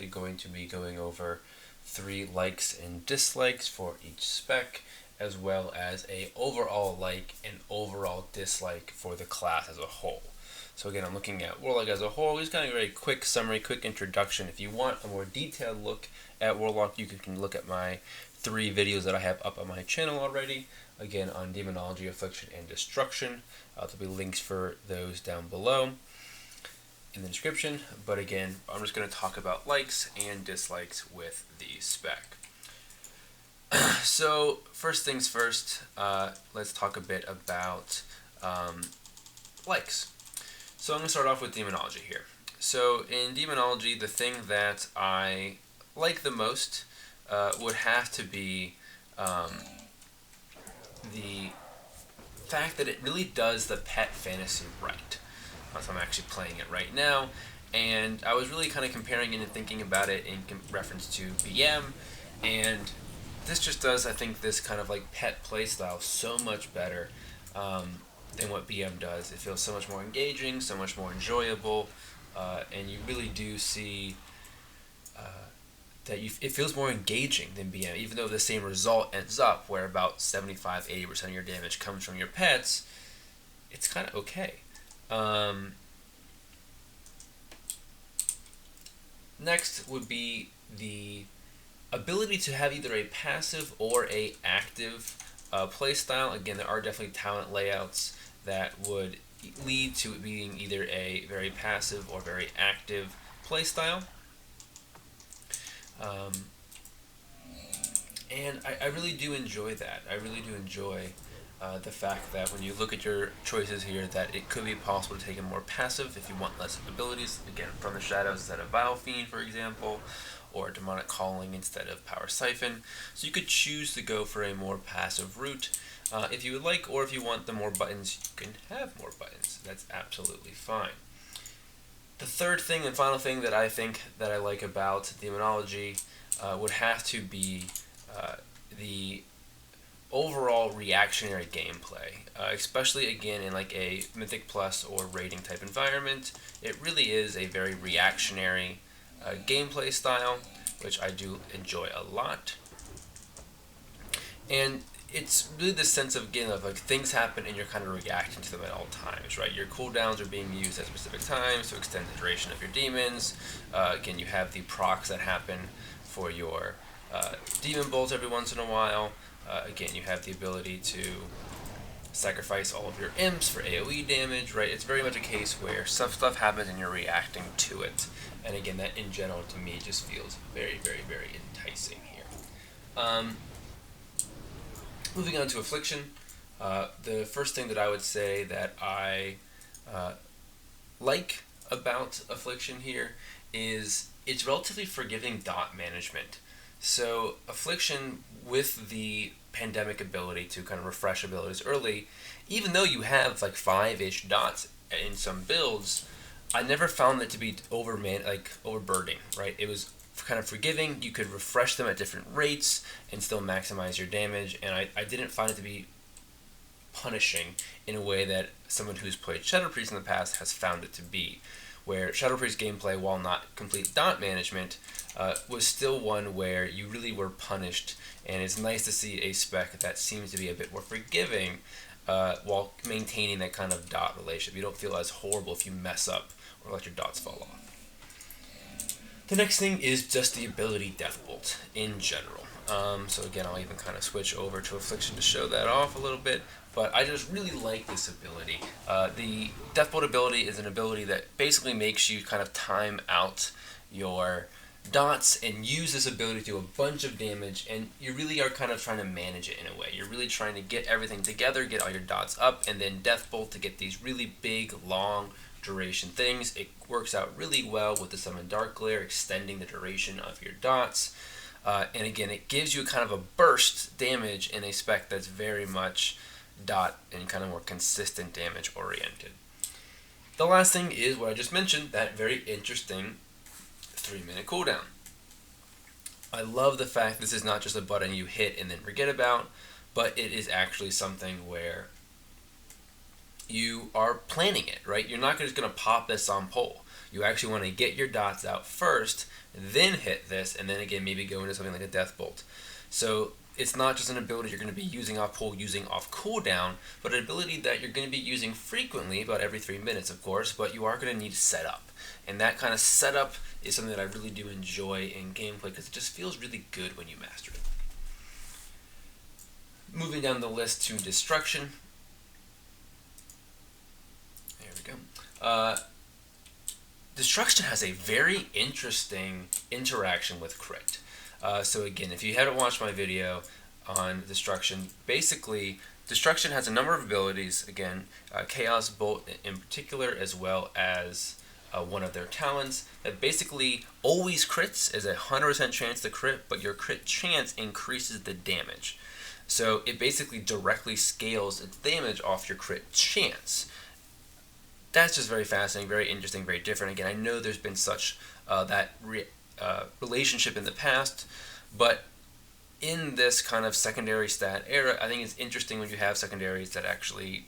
going to be going over 3 likes and dislikes for each spec, as well as a overall like and overall dislike for the class as a whole. So again, I'm looking at Warlock as a whole. Just kind of a very quick summary, quick introduction. If you want a more detailed look at Warlock, you can look at my 3 videos that I have up on my channel already. Again, on Demonology, Affliction, and Destruction. There'll be links for those down below in the description. But again, I'm just going to talk about likes and dislikes with the spec. So first things first, let's talk a bit about likes. So I'm going to start off with Demonology here. So in Demonology, the thing that I like the most would have to be the fact that it really does the pet fantasy right. So I'm actually playing it right now, and I was really kind of comparing it and thinking about it in reference to BM, and this just does, I think, this kind of like pet playstyle so much better than what BM does. It feels so much more engaging, so much more enjoyable, and you really do see that it feels more engaging than BM, even though the same result ends up where about 75-80% of your damage comes from your pets. It's kind of okay. Next would be the ability to have either a passive or a active playstyle. Again, there are definitely talent layouts that would lead to it being either a very passive or very active playstyle. And I really do enjoy that. I really do enjoy the fact that when you look at your choices here, that it could be possible to take a more passive if you want less abilities. Again, From the Shadows instead of Vile Fiend, for example, or Demonic Calling instead of Power Siphon. So you could choose to go for a more passive route if you would like, or if you want the more buttons, you can have more buttons. That's absolutely fine. The third thing and final thing that I think that I like about Demonology would have to be the overall reactionary gameplay, especially again in like a Mythic Plus or rating type environment. It really is a very reactionary gameplay style, which I do enjoy a lot. And it's really the sense of, again, of like things happen and you're kind of reacting to them at all times, right? Your cooldowns are being used at specific times to extend the duration of your demons. Again, you have the procs that happen for your demon bolts every once in a while. Again, you have the ability to sacrifice all of your imps for AoE damage, right? It's very much a case where stuff happens and you're reacting to it. And again, that in general to me just feels very, very, very enticing here. Moving on to Affliction, the first thing that I would say that I like about Affliction here is it's relatively forgiving dot management. So Affliction, with the pandemic ability to kind of refresh abilities early, even though you have like 5-ish dots in some builds, I never found that to be overburdening, right? It was kind of forgiving. You could refresh them at different rates and still maximize your damage, and I didn't find it to be punishing in a way that someone who's played Shadow Priest in the past has found it to be, where Shadow Priest gameplay, while not complete dot management, was still one where you really were punished, and it's nice to see a spec that seems to be a bit more forgiving while maintaining that kind of dot relationship. You don't feel as horrible if you mess up or let your dots fall off. The next thing is just the ability Deathbolt in general. So again, I'll even kind of switch over to Affliction to show that off a little bit, but I just really like this ability. The Deathbolt ability is an ability that basically makes you kind of time out your dots and use this ability to do a bunch of damage, and you really are kind of trying to manage it in a way. You're really trying to get everything together, get all your dots up, and then Deathbolt to get these really big, long duration things. It works out really well with the Summon Dark Glare, extending the duration of your dots. And again, it gives you kind of a burst damage in a spec that's very much dot and kind of more consistent damage oriented. The last thing is what I just mentioned, that very interesting 3-minute cooldown. I love the fact this is not just a button you hit and then forget about, but it is actually something where you are planning it, right? You're not just going to pop this on pull. You actually want to get your dots out first, then hit this, and then again maybe go into something like a Death Bolt. So it's not just an ability you're going to be using off pull, using off cooldown, but an ability that you're going to be using frequently, about every 3 minutes of course, but you are going to need setup. And that kind of setup is something that I really do enjoy in gameplay because it just feels really good when you master it. Moving down the list to Destruction. There we go. Destruction has a very interesting interaction with crit. So again, if you haven't watched my video on Destruction, basically Destruction has a number of abilities, again, Chaos Bolt in particular, as well as one of their talents that basically always crits, is a 100% chance to crit, but your crit chance increases the damage. So it basically directly scales its damage off your crit chance. That's just very fascinating, very interesting, very different. Again, I know there's been such relationship in the past, but in this kind of secondary stat era, I think it's interesting when you have secondaries that actually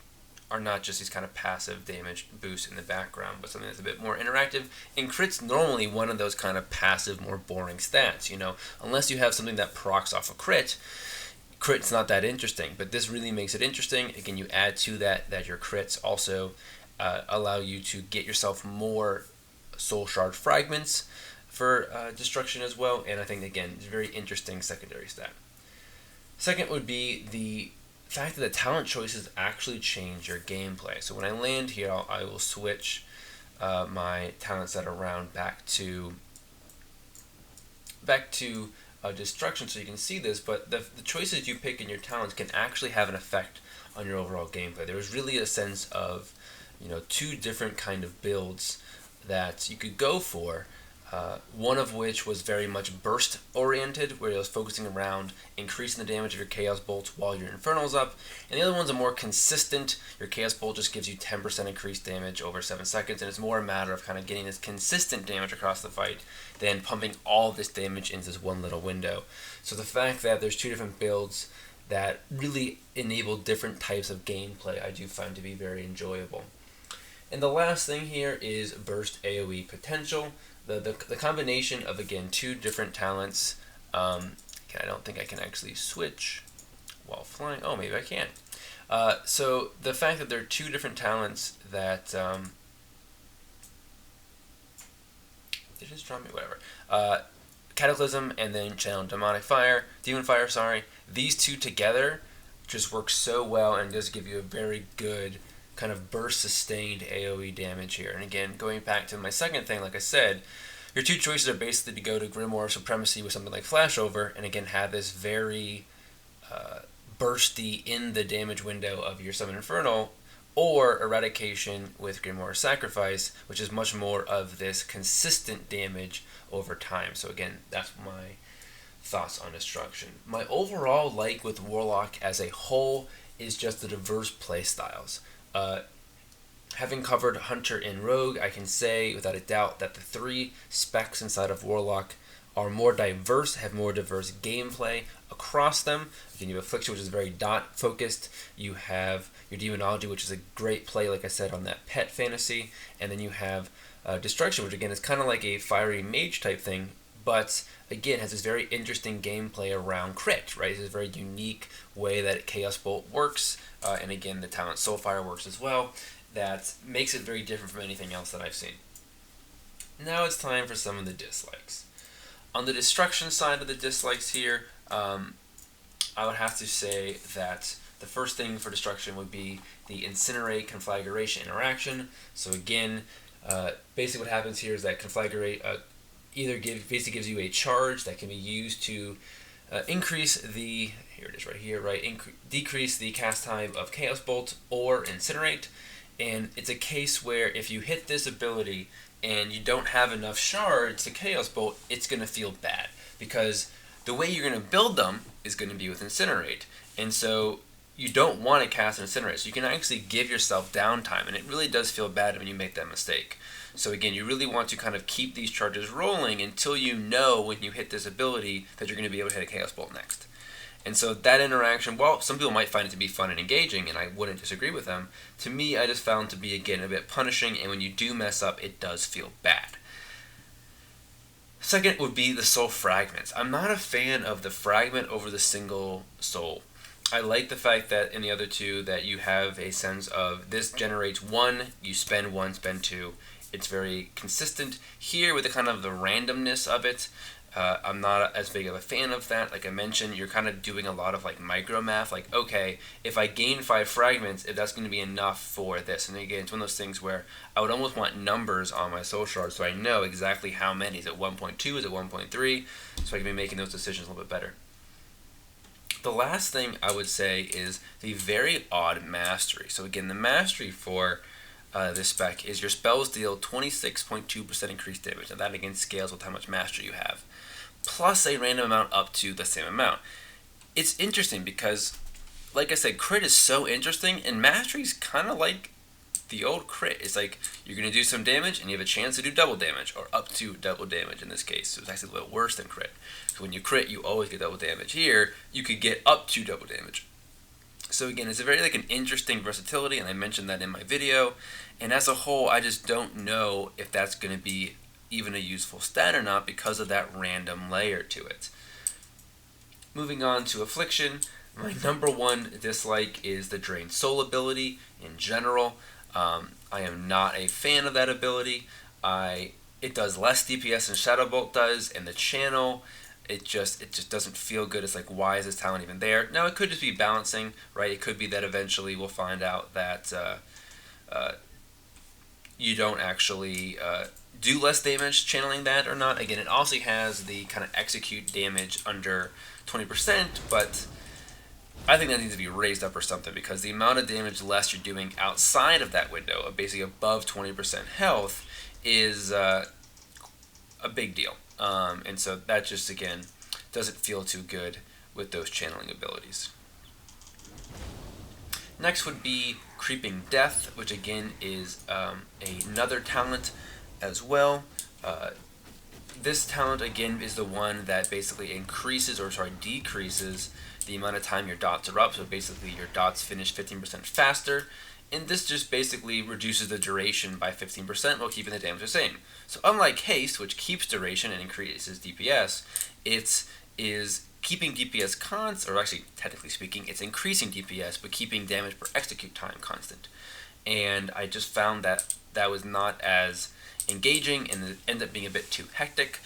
are not just these kind of passive damage boosts in the background, but something that's a bit more interactive. And crit's normally one of those kind of passive, more boring stats, you know. Unless you have something that procs off a crit's not that interesting. But this really makes it interesting. Again, you add to that your crits also allow you to get yourself more soul shard fragments for destruction as well, and I think again it's a very interesting secondary stat. Second would be the fact that the talent choices actually change your gameplay. So when I land here, I will switch my talent set around back to destruction so you can see this, but the choices you pick in your talents can actually have an effect on your overall gameplay. There was really a sense of, you know, two different kind of builds that you could go for, one of which was very much burst oriented, where it was focusing around increasing the damage of your Chaos Bolt while your Infernal's up, and the other one's a more consistent, your Chaos Bolt just gives you 10% increased damage over 7 seconds, and it's more a matter of kind of getting this consistent damage across the fight than pumping all this damage into this one little window. So the fact that there's two different builds that really enable different types of gameplay, I do find to be very enjoyable. And the last thing here is burst AoE potential. The combination of, again, two different talents. I don't think I can actually switch while flying. Oh, maybe I can. So the fact that there are two different talents that... it just dropped me, whatever. Cataclysm and then Channel Demon Fire, sorry. These two together just work so well and does give you a very good kind of burst sustained AoE damage here. And again, going back to my second thing, like I said, your two choices are basically to go to Grimoire Supremacy with something like Flashover, and again have this very bursty in the damage window of your Summon Infernal, or Eradication with Grimoire Sacrifice, which is much more of this consistent damage over time. So again, that's my thoughts on Destruction. My overall like with Warlock as a whole is just the diverse playstyles. Having covered Hunter and Rogue, I can say without a doubt that the three specs inside of Warlock are more diverse, have more diverse gameplay across them. Again, you have Affliction, which is very dot focused. You have your Demonology, which is a great play, like I said, on that pet fantasy. And then you have Destruction, which again is kind of like a fiery mage type thing, but again has this very interesting gameplay around crit, right? It's a very unique way that Chaos Bolt works, and again the talent Soulfire works as well. That makes it very different from anything else that I've seen. Now it's time for some of the dislikes. On the Destruction side of the dislikes here, I would have to say that the first thing for Destruction would be the Incinerate Conflagration interaction. So again, basically what happens here is that Conflagrate basically gives you a charge that can be used to increase the, here it is right here, right, decrease the cast time of Chaos Bolt or Incinerate. And it's a case where if you hit this ability and you don't have enough shards to Chaos Bolt, it's going to feel bad, because the way you're going to build them is going to be with Incinerate. And so you don't want to cast Incinerate, so you can actually give yourself downtime, and it really does feel bad when you make that mistake. So again, you really want to kind of keep these charges rolling until you know when you hit this ability that you're going to be able to hit a Chaos Bolt next. And so that interaction, while some people might find it to be fun and engaging, and I wouldn't disagree with them, to me I just found to be, again, a bit punishing, and when you do mess up, it does feel bad. Second would be the soul fragments. I'm not a fan of the fragment over the single soul. I like the fact that in the other two that you have a sense of this generates 1, you spend 1, spend 2. It's very consistent. Here with the kind of the randomness of it, I'm not as big of a fan of that. Like I mentioned, you're kind of doing a lot of like micro math. Like, okay, if I gain 5 fragments, if that's going to be enough for this. And again, it's one of those things where I would almost want numbers on my soul shard so I know exactly how many. Is it 1.2? Is it 1.3? So I can be making those decisions a little bit better. The last thing I would say is the very odd mastery. So again, the mastery for this spec is your spells deal 26.2% increased damage. Now that again scales with how much mastery you have, plus a random amount up to the same amount. It's interesting because, like I said, crit is so interesting, and mastery is kind of like the old crit. It's like you're going to do some damage, and you have a chance to do double damage, or up to double damage in this case. So it's actually a little bit worse than crit. So when you crit, you always get double damage. Here, you could get up to double damage. So again, it's a very like an interesting versatility, and I mentioned that in my video. And as a whole, I just don't know if that's going to be even a useful stat or not because of that random layer to it. Moving on to Affliction, my number one dislike is the Drain Soul ability in general. I am not a fan of that ability. It does less DPS than Shadow Bolt does, and the channel, it just doesn't feel good. It's like, why is this talent even there? Now, it could just be balancing, right? It could be that eventually we'll find out that you don't actually do less damage channeling that or not. Again, it also has the kind of execute damage under 20%, but I think that needs to be raised up or something, because the amount of damage less you're doing outside of that window, of basically above 20% health, is a big deal. And so that just, again, doesn't feel too good with those channeling abilities. Next would be Creeping Death, which again is another talent as well. This talent, again, is the one that basically decreases the amount of time your dots are up. So basically your dots finish 15% faster. And this just basically reduces the duration by 15% while keeping the damage the same. So unlike Haste, which keeps duration and increases DPS, it is keeping DPS constant, or actually, technically speaking, it's increasing DPS, but keeping damage per execute time constant. And I just found that that was not as engaging, and it ended up being a bit too hectic.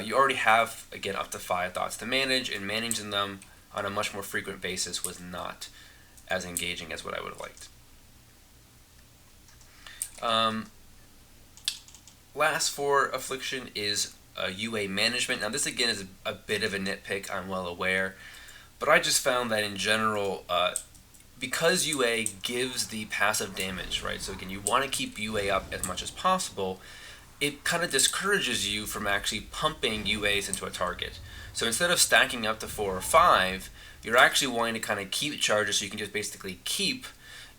You already have, again, up to 5 dots to manage, and managing them on a much more frequent basis was not as engaging as what I would have liked. Last for Affliction is UA management. Now this again is a bit of a nitpick, I'm well aware, but I just found that in general, because UA gives the passive damage, right, so again you want to keep UA up as much as possible, it kind of discourages you from actually pumping UAs into a target. So instead of stacking up to 4 or 5, you're actually wanting to kind of keep charges so you can just basically keep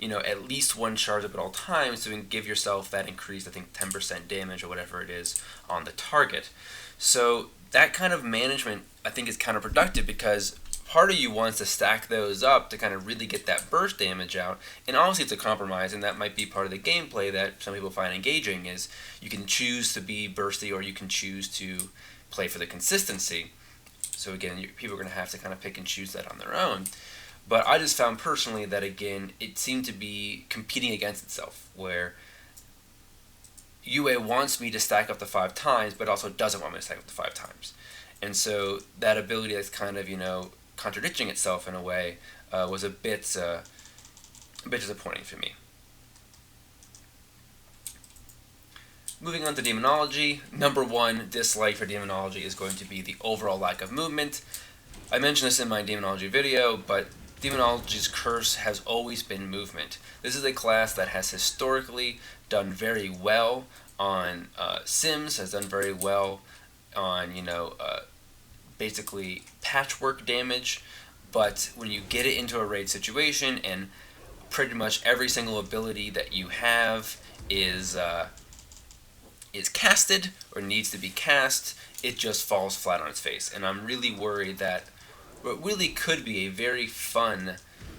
at least 1 charge up at all times, so you can give yourself that increased, I think, 10% damage or whatever it is on the target. So that kind of management, I think, is counterproductive, because part of you wants to stack those up to kind of really get that burst damage out, and honestly it's a compromise, and that might be part of the gameplay that some people find engaging, is you can choose to be bursty or you can choose to play for the consistency. So again, people are going to have to kind of pick and choose that on their own. But I just found personally that, again, it seemed to be competing against itself, where UA wants me to stack up to 5 times, but also doesn't want me to stack up to 5 times. And so that ability that's kind of, contradicting itself in a way was a bit disappointing for me. Moving on to Demonology, number one dislike for Demonology is going to be the overall lack of movement. I mentioned this in my Demonology video, but Demonology's curse has always been movement. This is a class that has historically done very well on Sims, has done very well on, basically patchwork damage, but when you get it into a raid situation and pretty much every single ability that you have is casted or needs to be cast, it just falls flat on its face. And I'm really worried that what really could be a very fun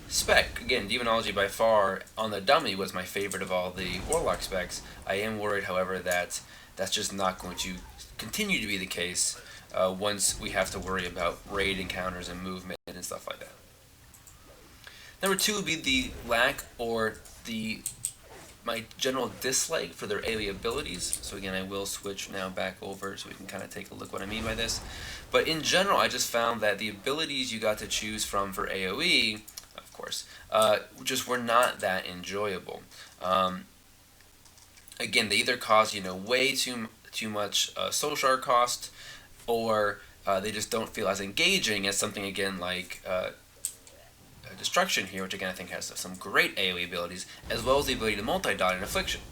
spec. Again, Demonology by far on the dummy was my favorite of all the Warlock specs. I am worried, however, that that's just not going to continue to be the case once we have to worry about raid encounters and movement and stuff like that. Number two would be the lack or my general dislike for their AoE abilities. So again, I will switch now back over so we can kind of take a look what I mean by this. But in general, I just found that the abilities you got to choose from for AoE, of course, just were not that enjoyable. Again, they either cause way too much soul shard cost, or they just don't feel as engaging as something again like Destruction here, which again I think has some great AoE abilities, as well as the ability to multi-dot in Affliction.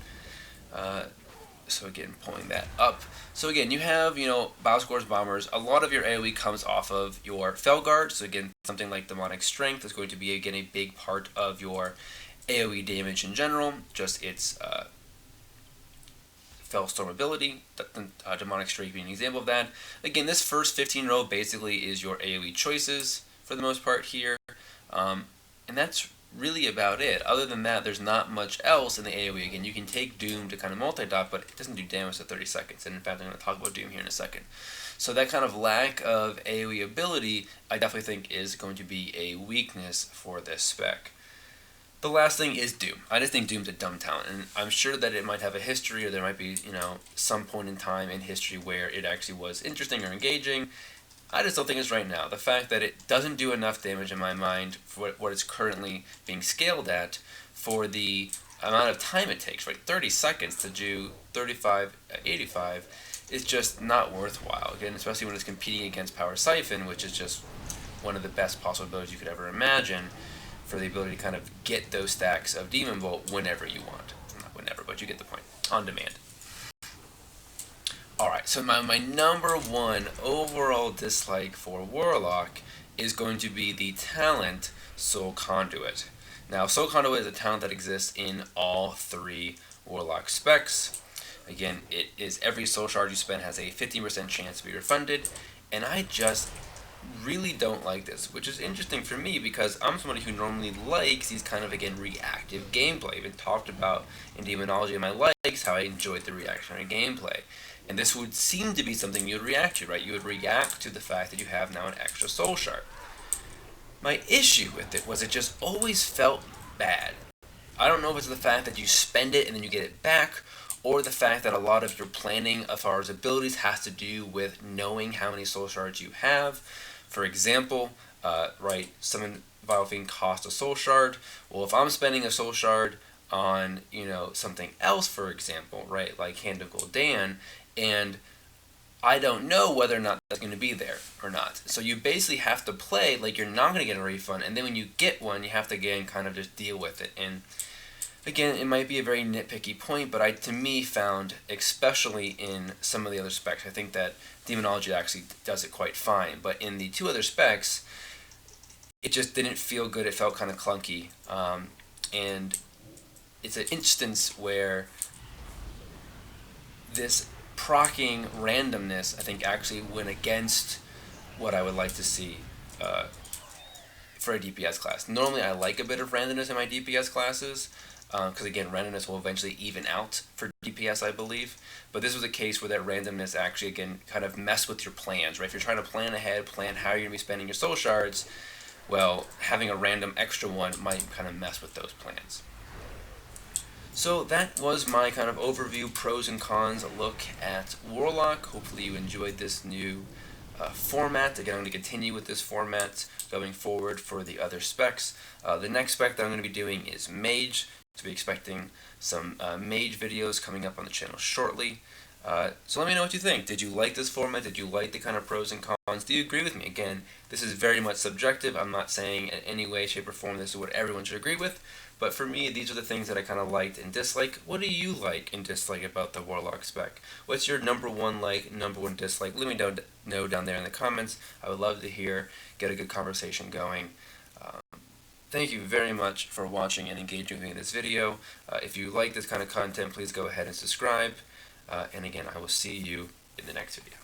So again, pulling that up. So again, you have, Bowscore's Bombers. A lot of your AoE comes off of your Felguard. So again, something like Demonic Strength is going to be, again, a big part of your AoE damage in general. Just its Fellstorm ability, Demonic Strength being an example of that. Again, this first 15 row basically is your AoE choices for the most part here. And that's really about it. Other than that, there's not much else in the AoE. Again, you can take Doom to kind of multi-dot, but it doesn't do damage to 30 seconds. And in fact, I'm going to talk about Doom here in a second. So that kind of lack of AoE ability, I definitely think is going to be a weakness for this spec. The last thing is Doom. I just think Doom's a dumb talent, and I'm sure that it might have a history, or there might be, some point in time in history where it actually was interesting or engaging. I just don't think it's right now. The fact that it doesn't do enough damage in my mind for what it's currently being scaled at for the amount of time it takes, right? 30 seconds to do 35, 85 is just not worthwhile. Again, especially when it's competing against Power Siphon, which is just one of the best possible abilities you could ever imagine for the ability to kind of get those stacks of Demon Bolt whenever you want. Not whenever, but you get the point. On demand. Alright, so my number one overall dislike for Warlock is going to be the talent Soul Conduit. Now, Soul Conduit is a talent that exists in all three Warlock specs. Again, it is every soul shard you spend has a 15% chance to be refunded, and I just really don't like this, which is interesting for me because I'm somebody who normally likes these kind of, again, reactive gameplay. I've even talked about in Demonology of my likes how I enjoyed the reactionary gameplay. And this would seem to be something you would react to, right? You would react to the fact that you have now an extra soul shard. My issue with it was it just always felt bad. I don't know if it's the fact that you spend it and then you get it back, or the fact that a lot of your planning as far as abilities has to do with knowing how many soul shards you have. For example, Summon Vile Fiend cost a soul shard. Well, if I'm spending a soul shard on, something else, for example, right, like Hand of Gul'dan, and I don't know whether or not that's going to be there or not. So you basically have to play like you're not going to get a refund, and then when you get one, you have to, again, kind of just deal with it. And again, it might be a very nitpicky point, but I, to me, found, especially in some of the other specs, I think that Demonology actually does it quite fine. But in the two other specs, it just didn't feel good. It felt kind of clunky. And it's an instance where this proccing randomness, I think, actually went against what I would like to see for a DPS class. Normally, I like a bit of randomness in my DPS classes, because again, randomness will eventually even out for DPS, I believe. But this was a case where that randomness actually, again, kind of messed with your plans, right? If you're trying to plan ahead, plan how you're going to be spending your soul shards, well, having a random extra one might kind of mess with those plans. So that was my kind of overview, pros and cons look at Warlock. Hopefully you enjoyed this new format. Again, I'm going to continue with this format going forward for the other specs. The next spec that I'm going to be doing is Mage. So be expecting some Mage videos coming up on the channel shortly. So let me know what you think. Did you like this format? Did you like the kind of pros and cons? Do you agree with me? Again, this is very much subjective. I'm not saying in any way, shape, or form this is what everyone should agree with. But for me, these are the things that I kind of liked and disliked. What do you like and dislike about the Warlock spec? What's your number one like, number one dislike? Let me know down there in the comments. I would love to hear, get a good conversation going. Thank you very much for watching and engaging with me in this video. If you like this kind of content, please go ahead and subscribe. And again, I will see you in the next video.